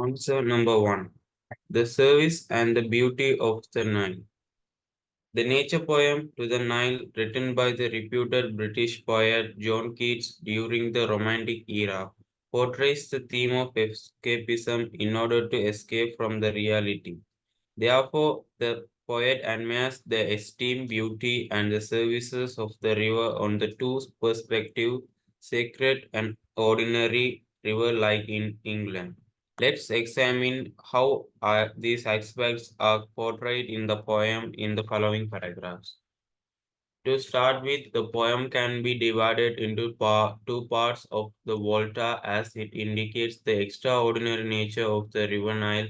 Answer number one. The service and the beauty of the Nile. The nature poem to the Nile, written by the reputed British poet John Keats during the Romantic era, portrays the theme of escapism in order to escape from the reality. Therefore, the poet admires the esteemed beauty and the services of the river on the two perspectives, sacred and ordinary river like in England. Let's examine how these aspects are portrayed in the poem in the following paragraphs. To start with, the poem can be divided into two parts of the volta as it indicates the extraordinary nature of the river Nile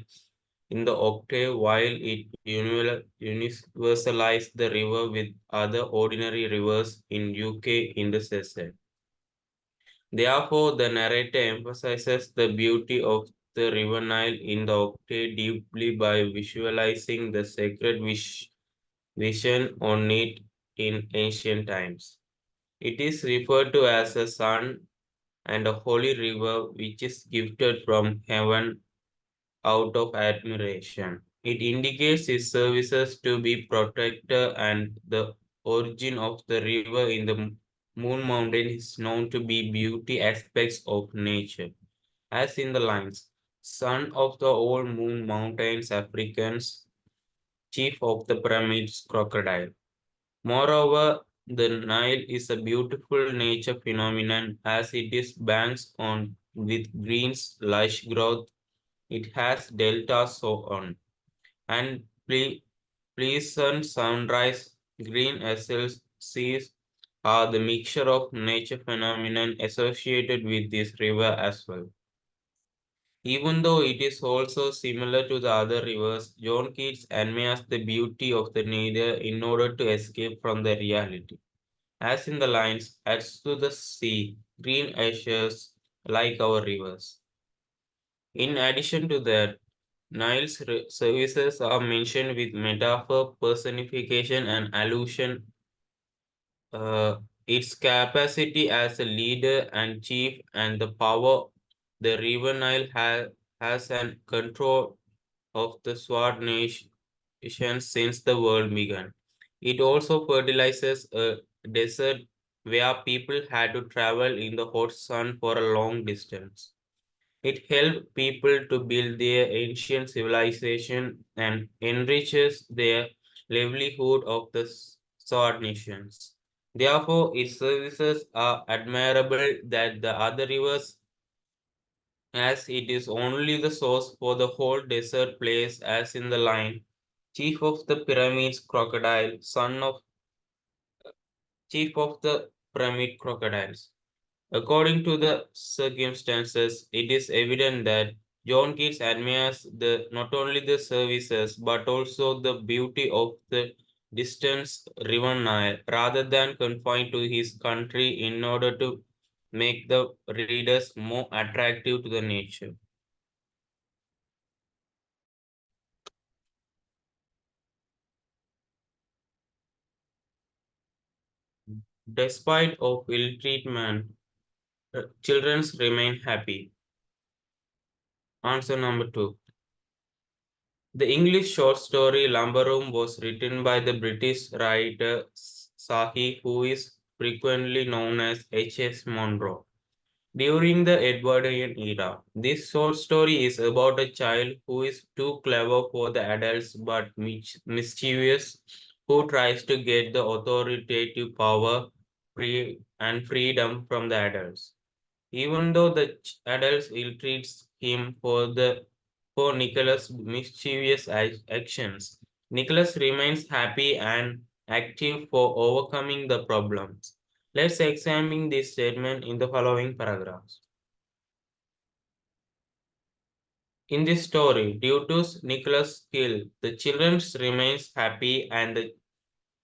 in the octave while it universalized the river with other ordinary rivers in UK in the second. Therefore, the narrator emphasizes the beauty of the river Nile in the octave deeply by visualizing the sacred vision on it in ancient times. It is referred to as a sun and a holy river which is gifted from heaven out of admiration. It indicates his services to be protector and the origin of the river in the Moon Mountain is known to be beauty aspects of nature. As in the lines, son of the old moon mountains Africans, chief of the pyramids crocodile. Moreover, the Nile is a beautiful nature phenomenon as it is banks on with greens, lush growth, it has deltas so on, and pleasant sunrise, green essels, seas are the mixture of nature phenomenon associated with this river as well. Even though it is also similar to the other rivers, John Keats admires the beauty of the nature in order to escape from the reality. As in the lines, adds to the sea, green ashes like our rivers. In addition to that, Nile's services are mentioned with metaphor, personification, and allusion. Its capacity as a leader and chief, and the power the river Nile has and control of the Sword nation since the world began. It also fertilizes a desert where people had to travel in the hot sun for a long distance. It helped people to build their ancient civilization and enriches their livelihood of the sword nations. Therefore, its services are admirable that the other rivers, as it is only the source for the whole desert place, as in the line, chief of the pyramids crocodile, son of chief of the pyramid crocodiles. According to the circumstances, it is evident that John Keats admires not only the services but also the beauty of the distant river Nile rather than confined to his country in order to make the readers more attractive to the nature. Despite of ill treatment, children remain happy. Answer number two. The English short story Lumber Room was written by the British writer Sahi, who is frequently known as H.S. Monroe. During the Edwardian era, this short story is about a child who is too clever for the adults but mischievous, who tries to get the authoritative power and freedom from the adults. Even though the adults ill-treats him for Nicholas' mischievous actions, Nicholas remains happy and active for overcoming the problems. Let's examine this statement in the following paragraphs. In this story, due to Nicholas' skill, the children remains happy and the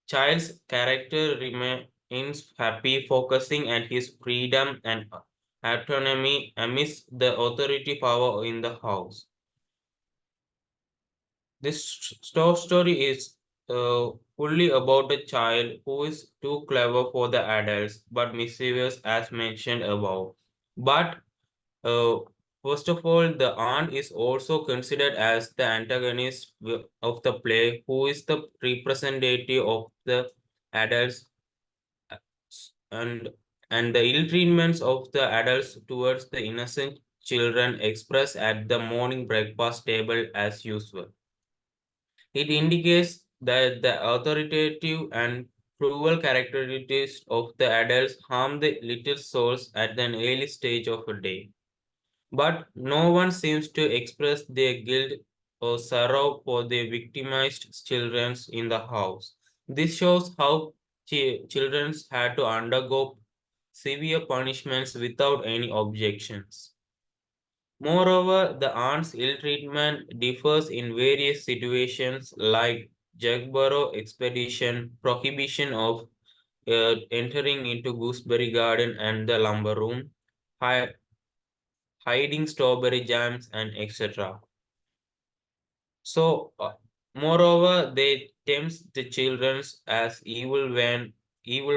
child's character remains happy, focusing on his freedom and autonomy amidst the authority power in the house. This story is fully about a child who is too clever for the adults but mischievous as mentioned above. But uh, First of all, the aunt is also considered as the antagonist of the play, who is the representative of the adults uh, and and the ill treatments of the adults towards the innocent children expressed at the morning breakfast table as usual. It indicates that the authoritative and cruel characteristics of the adults harm the little souls at an early stage of a day. But no one seems to express their guilt or sorrow for the victimized children in the house. This shows how children had to undergo severe punishments without any objections. Moreover, the aunt's ill treatment differs in various situations like Jagborough expedition, prohibition of entering into Gooseberry Garden and the lumber room, hi- hiding strawberry jams, and etc. So, moreover, they tempt the children as evil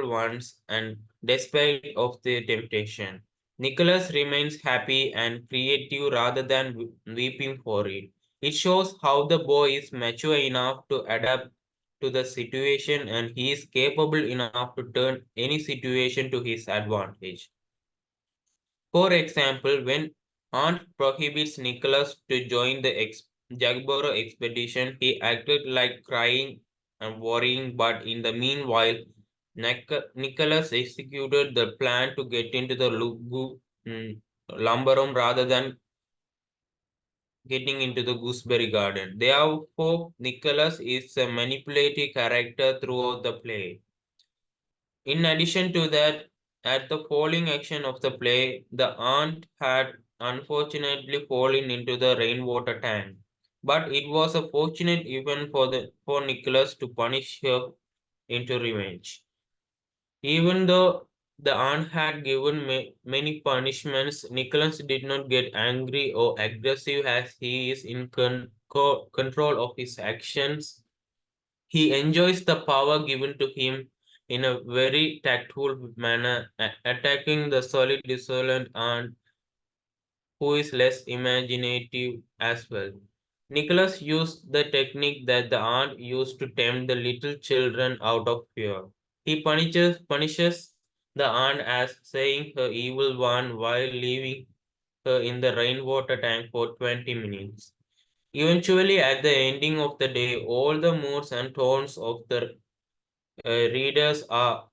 ones, and despite of their temptation, Nicholas remains happy and creative rather than weeping for it. It shows how the boy is mature enough to adapt to the situation, and he is capable enough to turn any situation to his advantage. For example, when Aunt prohibits Nicholas to join the Jagborough expedition, he acted like crying and worrying, but in the meanwhile, Nicholas executed the plan to get into the lumber room rather than getting into the gooseberry garden. Therefore, Nicholas is a manipulative character throughout the play. In addition to that, at the falling action of the play, the aunt had unfortunately fallen into the rainwater tank. But it was a fortunate event for Nicholas to punish her into revenge. Even though the aunt had given many punishments, Nicholas did not get angry or aggressive as he is in control of his actions. He enjoys the power given to him in a very tactful manner, attacking the solid dissolvent aunt who is less imaginative as well. Nicholas used the technique that the aunt used to tempt the little children out of fear. He punishes the aunt as saying her evil one while leaving her in the rainwater tank for 20 minutes. Eventually, at the ending of the day, all the moods and tones of the readers are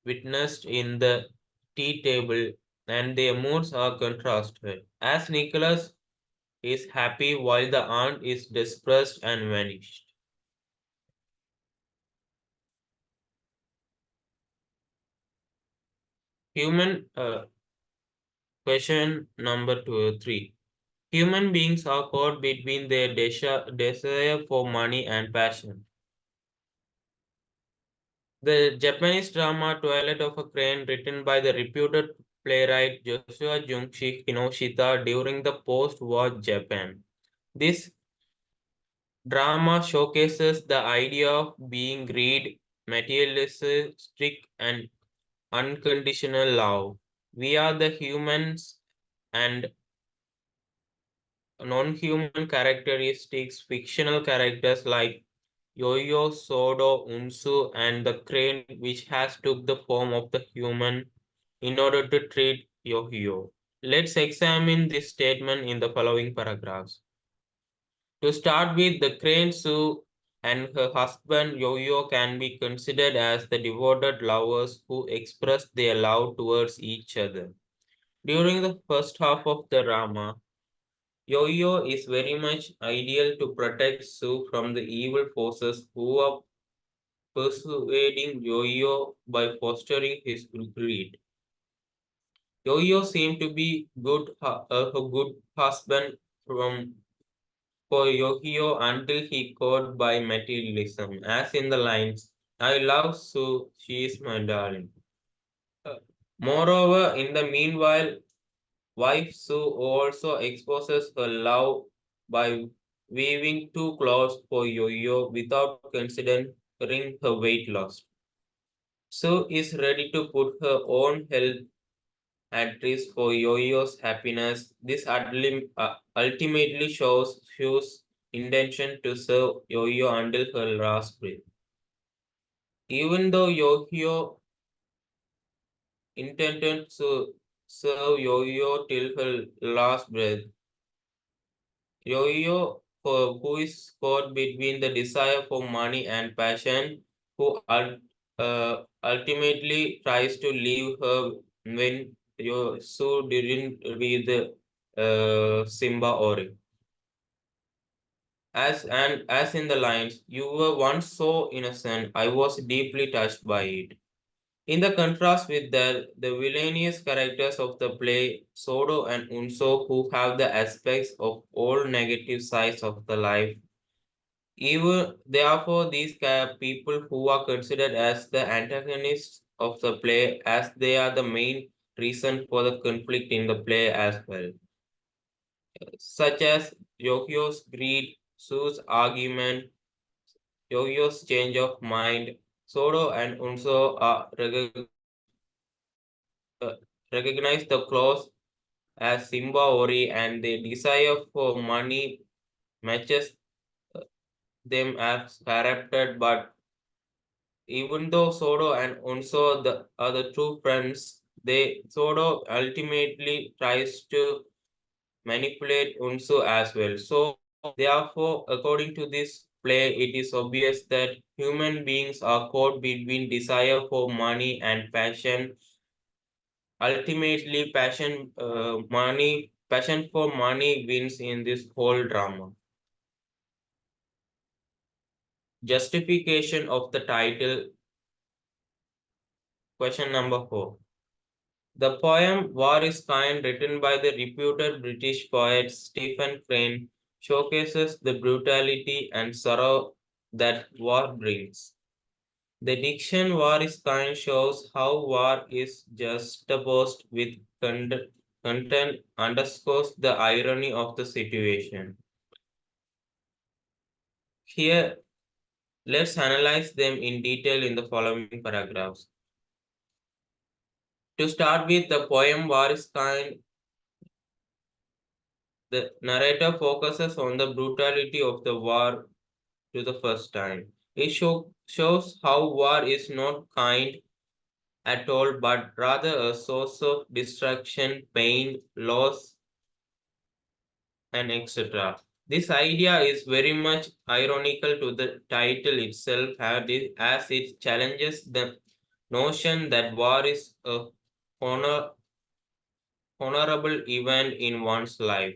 witnessed in the tea table, and their moods are contrasted. As Nicholas is happy while the aunt is distressed and vanished. Human question number three. Human beings are caught between their desire for money and passion. The Japanese drama Twilight of a Crane, written by the reputed playwright Joshua Junshi Kinoshita during the post-war Japan. This drama showcases the idea of being greed, materialistic, and unconditional love. We are the humans and non-human characteristics, fictional characters like Yo-Yo, Sodo, Unsu, and the crane, which has took the form of the human in order to treat Yo-Yo. Let's examine this statement in the following paragraphs. To start with, the crane Sue and her husband Yo-Yo can be considered as the devoted lovers who express their love towards each other. During the first half of the drama, Yo-Yo is very much ideal to protect Sue from the evil forces who are persuading Yo-Yo by fostering his greed. Yo-Yo seemed to be a good husband for Yo-Yo until he caught by materialism, as in the lines, "I love Sue, she is my darling." Uh, Moreover, in the meanwhile, wife Sue also exposes her love by weaving two clothes for Yo-Yo without considering her weight loss. Sue is ready to put her own health at risk for Yo-Yo's happiness. This ultimately shows Shu's intention to serve Yo-Yo until her last breath. Even though Yo-Yo intended to serve Yo-Yo till her last breath, Yo-Yo, who is caught between the desire for money and passion, who ultimately tries to leave her when Yosu didn't with Simba Ori. As in the lines, you were once so innocent, I was deeply touched by it. In the contrast with that, the villainous characters of the play, Sodo and Unso, who have the aspects of all negative sides of the life. Even therefore, these people who are considered as the antagonists of the play, as they are the main reason for the conflict in the play as well, such as Yokio's greed, Sue's argument, Yokio's change of mind. Sodo and Unso are uh, recognize the clause as Simba Ori, and their desire for money matches them as corrupted. But even though Sodo and Unso are the true friends, Sodo ultimately tries to manipulate Unso as well. So therefore, according to this play, it is obvious that human beings are caught between desire for money and passion. Ultimately, passion for money wins in this whole drama. Justification of the title, question number 4. The poem War is Kind, written by the reputed British poet Stephen Crane, showcases the brutality and sorrow that war brings. The diction War is Kind shows how war is juxtaposed with content, underscores the irony of the situation. Here, let's analyze them in detail in the following paragraphs. To start with, the poem War is Kind, the narrator focuses on the brutality of the war to the first time. It shows how war is not kind at all, but rather a source of destruction, pain, loss, and etc. This idea is very much ironical to the title itself, as it challenges the notion that war is a honor, honorable event in one's life.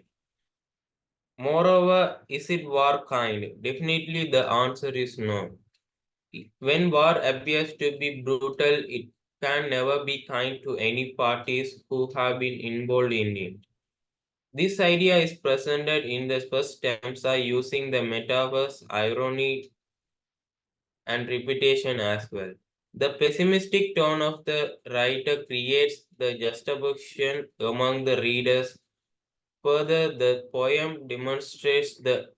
Moreover, is it war kind? Definitely the answer is no. When war appears to be brutal, it can never be kind to any parties who have been involved in it. This idea is presented in the first stanza using the metaphors, irony, and repetition as well. The pessimistic tone of the writer creates the juxtaposition among the readers. Further, the poem demonstrates the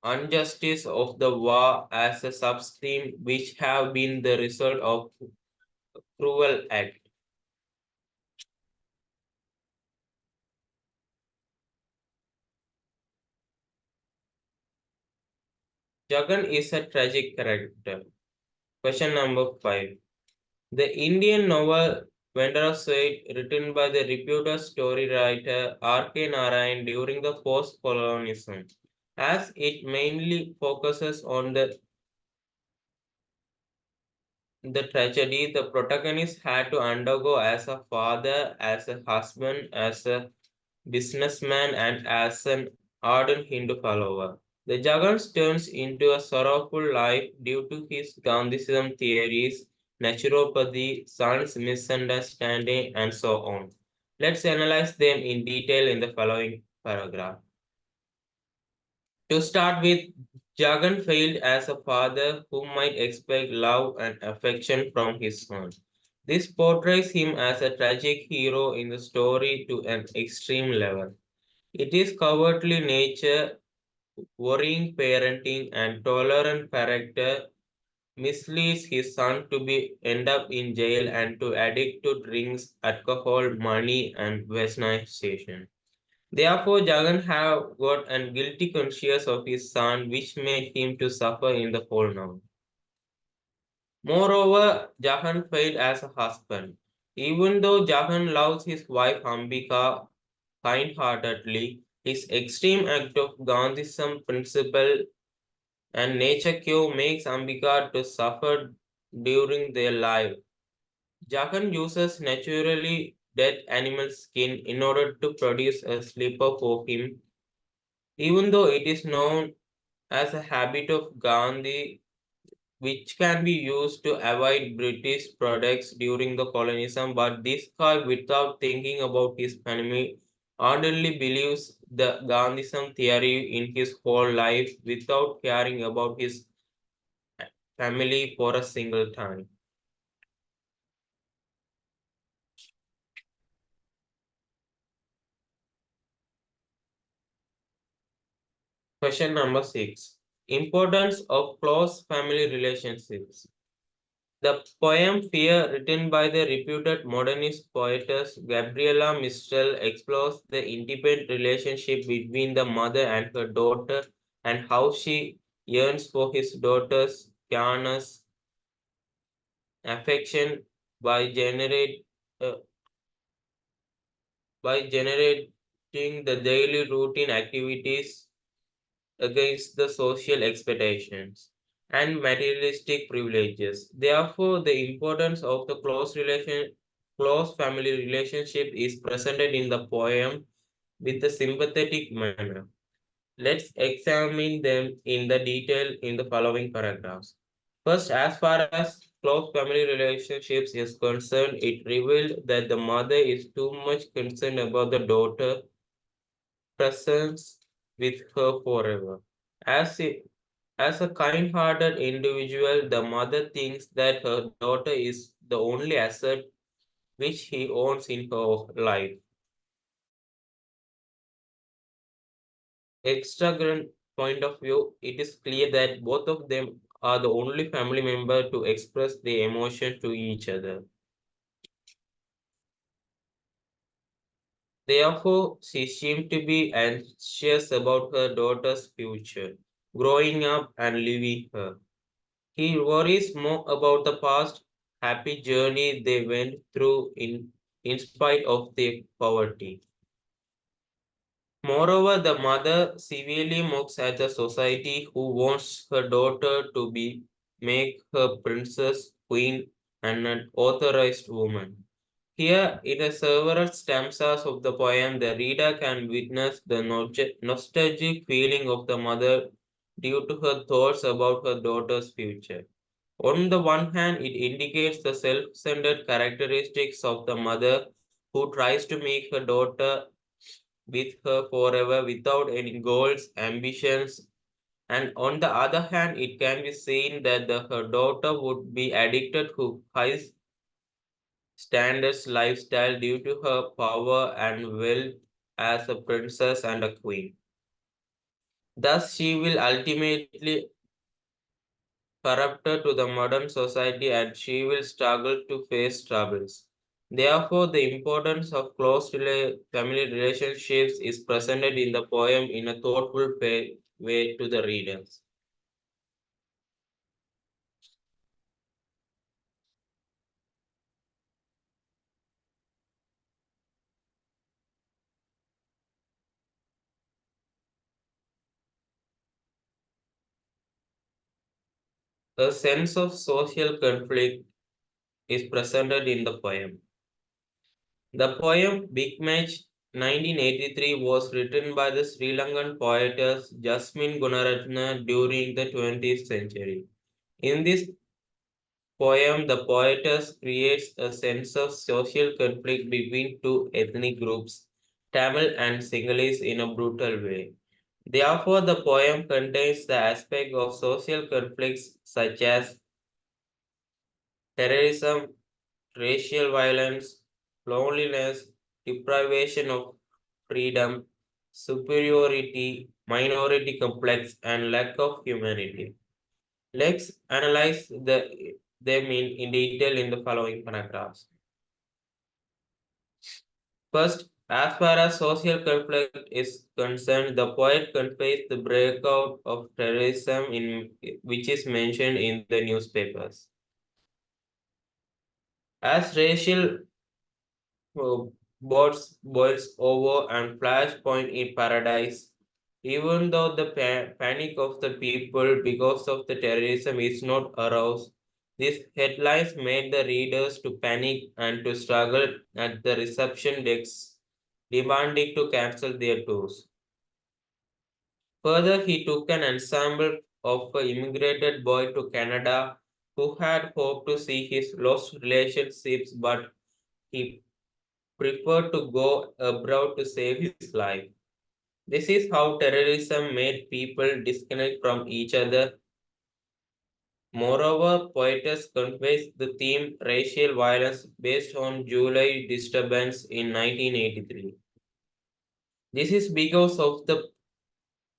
injustice of the war as a substream which have been the result of cruel act. Jagan is a tragic character. Question number 5. The Indian novel Vendrasoid, written by the reputed story writer R.K. Narayan during the post-colonialism, as it mainly focuses on the tragedy the protagonist had to undergo as a father, as a husband, as a businessman, and as an ardent Hindu follower. The Jagan turns into a sorrowful life due to his Gandhism theories, naturopathy, son's misunderstanding, and so on. Let's analyze them in detail in the following paragraph. To start with, Jagan failed as a father who might expect love and affection from his son. This portrays him as a tragic hero in the story to an extreme level. It is cowardly nature, worrying parenting, and tolerant character misleads his son to be end up in jail and to addict to drinks, alcohol, money, and westernization. Therefore, Jagan have got a guilty conscience of his son, which made him to suffer in the whole now. Moreover, Jahan failed as a husband. Even though Jahan loves his wife Ambika kind-heartedly, his extreme act of Gandhism principle and nature cure makes Ambika to suffer during their life. Jahan uses naturally dead animal skin in order to produce a slipper for him, even though it is known as a habit of Gandhi which can be used to avoid British products during the colonialism, but this guy, without thinking about his family, ardently believes the Gandhism theory in his whole life without caring about his family for a single time. Question number 6. Importance of close family relationships. The poem Fear, written by the reputed modernist poetess Gabriela Mistral, explores the intimate relationship between the mother and her daughter and how she yearns for his daughter's careless affection by uh, generating the daily routine activities against the social expectations and materialistic privileges. Therefore, the importance of the close family relationship is presented in the poem with a sympathetic manner. Let's examine them in the detail in the following paragraphs. First, as far as close family relationships is concerned, it revealed that the mother is too much concerned about the daughter presence with her forever. As, a- as a kind hearted individual, the mother thinks that her daughter is the only asset which he owns in her life. Extra grand point of view, it is clear that both of them are the only family member to express their emotion to each other. Therefore, she seemed to be anxious about her daughter's future, growing up and leaving her. He worries more about the past happy journey they went through in spite of their poverty. Moreover, the mother severely mocks at the society who wants her daughter to be make her princess, queen, and an authorized woman. Here, in the several stanzas of the poem, the reader can witness the nostalgic feeling of the mother due to her thoughts about her daughter's future. On the one hand, it indicates the self-centered characteristics of the mother who tries to make her daughter with her forever without any goals, ambitions, and on the other hand, it can be seen that her daughter would be addicted to high standards lifestyle due to her power and wealth as a princess and a queen. Thus, she will ultimately corrupted to the modern society and she will struggle to face troubles. Therefore, the importance of family relationships is presented in the poem in a thoughtful way to the readers. A sense of social conflict is presented in the poem. The poem Big Match 1983 was written by the Sri Lankan poetess Jasmine Gunaratna during the 20th century. In this poem, the poetess creates a sense of social conflict between two ethnic groups, Tamil and Sinhalese, in a brutal way. Therefore, the poem contains the aspect of social conflicts such as terrorism, racial violence, loneliness, deprivation of freedom, superiority, minority complex, and lack of humanity. Let's analyze them in detail in the following paragraphs. First, as far as social conflict is concerned, the poet conveys the breakout of terrorism which is mentioned in the newspapers. As racial uh, boils over and flashpoint in paradise, even though the panic of the people because of the terrorism is not aroused, these headlines made the readers to panic and to struggle at the reception desks, demanding to cancel their tours. Further, he took an ensemble of an immigrated boy to Canada who had hoped to see his lost relationships, but he preferred to go abroad to save his life. This is how terrorism made people disconnect from each other. Moreover, poetess conveys the theme racial violence based on July disturbance in 1983. This is because of the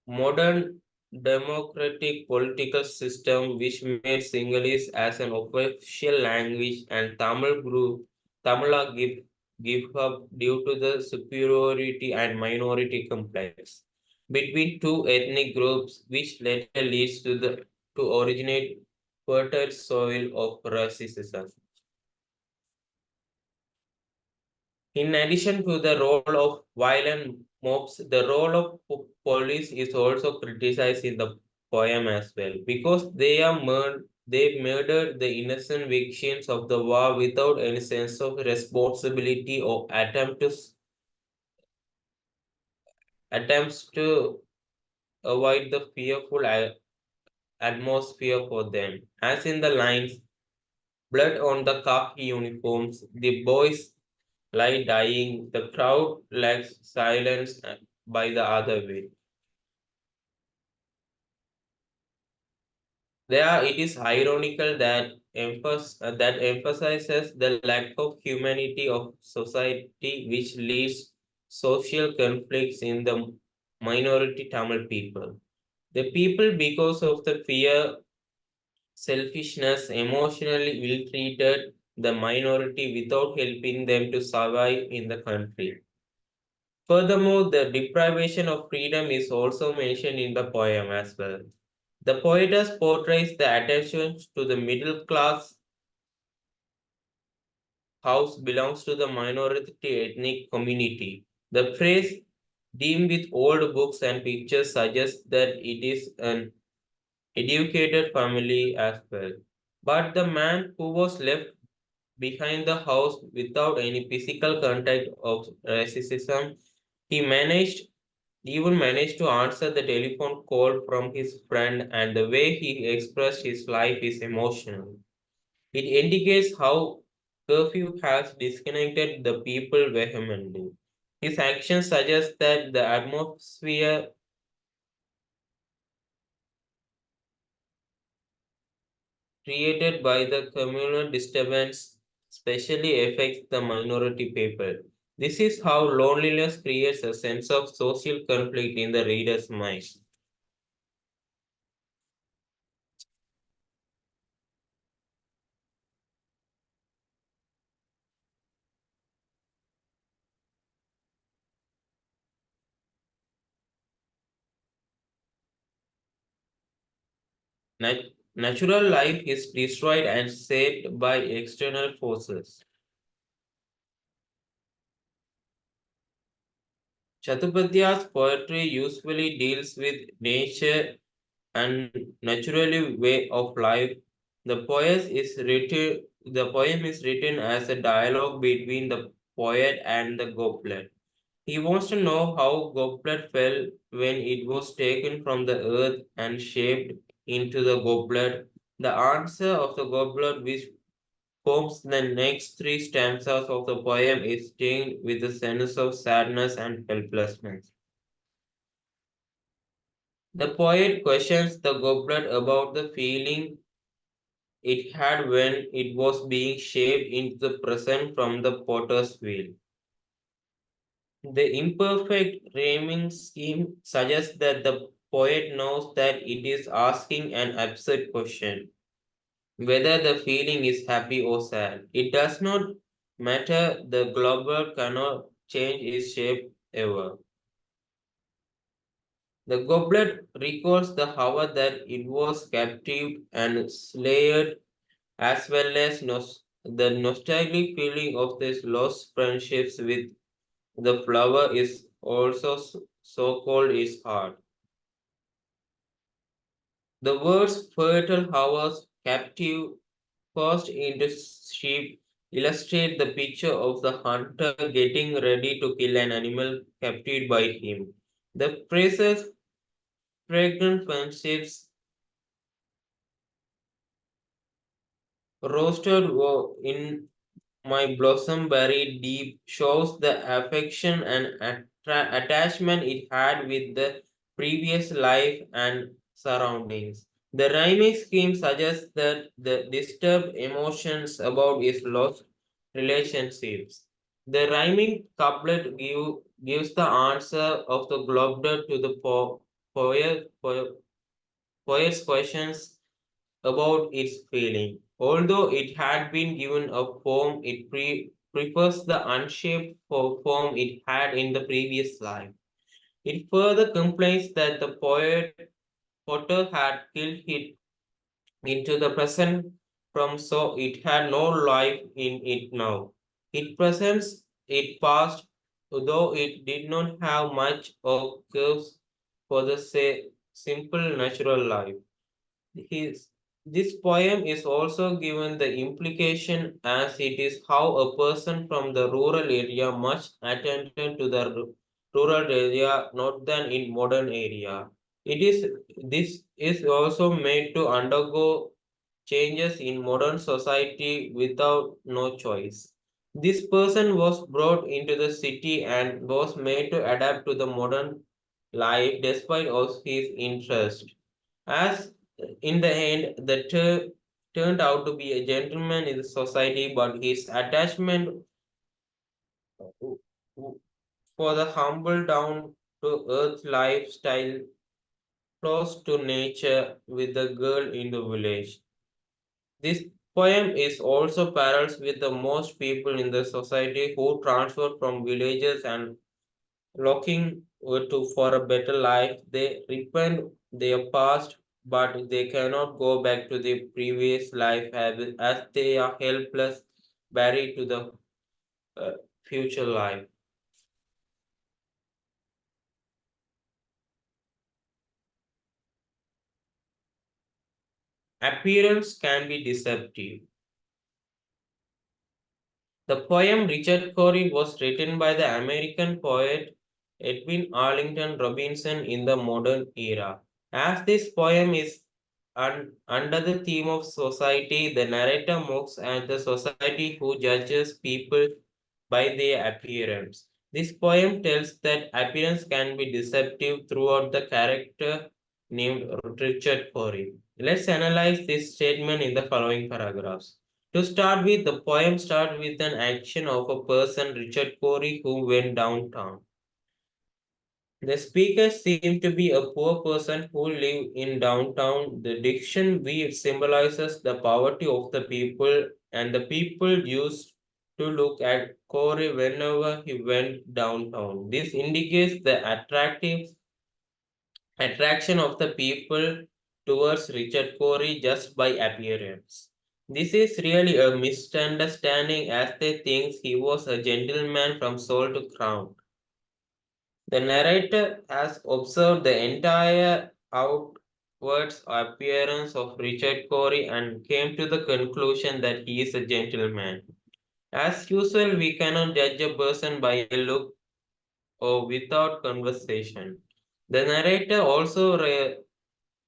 modern democratic political system which made Sinhalese as an official language and Tamila give up due to the superiority and minority complex between two ethnic groups which later leads to originate fertile soil of racism. In addition to the role of violent mobs, the role of police is also criticized in the poem as well because they murdered the innocent victims of the war without any sense of responsibility or attempts to avoid the fearful atmosphere for them. As in the lines, blood on the khaki uniforms, the boys lie dying, the crowd lacks silence by the other way. There, it is ironical that that emphasizes the lack of humanity of society, which leads social conflicts in the minority Tamil people. The people, because of the fear, selfishness, emotionally ill-treated the minority without helping them to survive in the country. Furthermore, the deprivation of freedom is also mentioned in the poem as well. The poetess portrays the attention to the middle class house belongs to the minority ethnic community. The phrase deemed with old books and pictures suggests that it is an educated family as well. But the man who was left behind the house without any physical contact of racism, he even managed to answer the telephone call from his friend, and the way he expressed his life is emotional. It indicates how curfew has disconnected the people vehemently. His actions suggest that the atmosphere created by the communal disturbance especially affects the minority people. This is how loneliness creates a sense of social conflict in the reader's mind. Natural life is destroyed and saved by external forces. Chattopadhyay's poetry usually deals with nature and naturally way of life. The poem is written as a dialogue between the poet and the goblet. He wants to know how goblet fell when it was taken from the earth and shaped into the goblet. The answer of the goblet, which forms the next three stanzas of the poem, is tinged with a sense of sadness and helplessness. The poet questions the goblet about the feeling it had when it was being shaped into the present from the potter's wheel. The imperfect rhyming scheme suggests that the poet knows that it is asking an absurd question, whether the feeling is happy or sad. It does not matter, the global cannot change its shape ever. The goblet recalls the hour that it was captive and slayed, as well as the nostalgic feeling of these lost friendships with the flower is also so called its heart. The words fertile hours, captive, forced into sheep illustrate the picture of the hunter getting ready to kill an animal captured by him. The phrases fragrant friendships, roasted in my blossom buried deep shows the affection and attachment it had with the previous life and surroundings. The rhyming scheme suggests that the disturbed emotions about his lost relationships. The rhyming couplet gives the answer of the globder to the poet's questions about its feeling. Although it had been given a form, it prefers the unshaped form it had in the previous life. It further complains that the potter had killed it into the present from so it had no life in it now. It presents it past, though it did not have much of curves for the simple natural life. His, this poem is also given the implication as it is how a person from the rural area must attend to the rural area not than in modern area. It is this is also made to undergo changes in modern society without no choice. This person was brought into the city and was made to adapt to the modern life despite of his interest. As in the end, the turned out to be a gentleman in the society, but his attachment for the humble down to earth lifestyle close to nature with the girl in the village. This poem is also parallels with the most people in the society who transfer from villages and looking to for a better life. They repent their past, but they cannot go back to their previous life as they are helpless, buried to the uh, future life. Appearance can be deceptive. The poem Richard Cory was written by the American poet Edwin Arlington Robinson in the modern era. As this poem is under the theme of society, the narrator mocks at the society who judges people by their appearance. This poem tells that appearance can be deceptive throughout the character named Richard Cory. Let's analyze this statement in the following paragraphs. To start with, the poem starts with an action of a person, Richard Cory, who went downtown. The speaker seemed to be a poor person who lived in downtown. The diction weed symbolizes the poverty of the people, and the people used to look at Corey whenever he went downtown. This indicates the attraction of the people towards Richard Corey just by appearance. This is really a misunderstanding as they think he was a gentleman from soul to crown. The narrator has observed the entire outwards appearance of Richard Cory and came to the conclusion that he is a gentleman. As usual, we cannot judge a person by a look or without conversation. The narrator also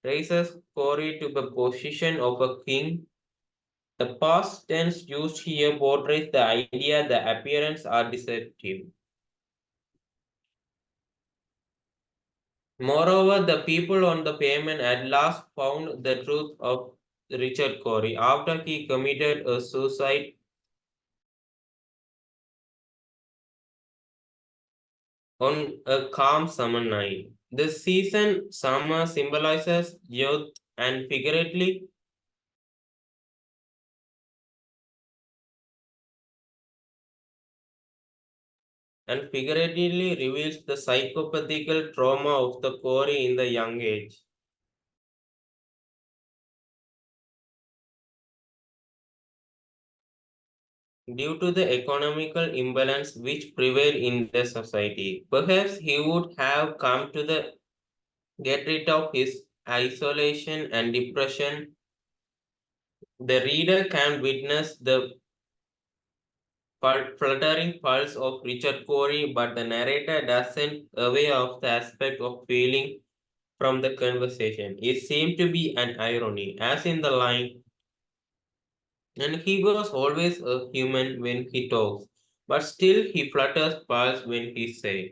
raises Cory to the position of a king. The past tense used here portrays the idea that appearances are deceptive. Moreover, the people on the pavement at last found the truth of Richard Cory after he committed a suicide on a calm summer night. The season summer symbolizes youth and figuratively reveals the psychopathical trauma of the Kori in the young age. Due to the economical imbalance which prevailed in the society, perhaps he would have come to the get rid of his isolation and depression. The reader can witness the fluttering pulse of Richard Corey, but the narrator doesn't aware of the aspect of feeling from the conversation. It seemed to be an irony, as in the line, and he was always a human when he talks, but still he flutters pulse when he says.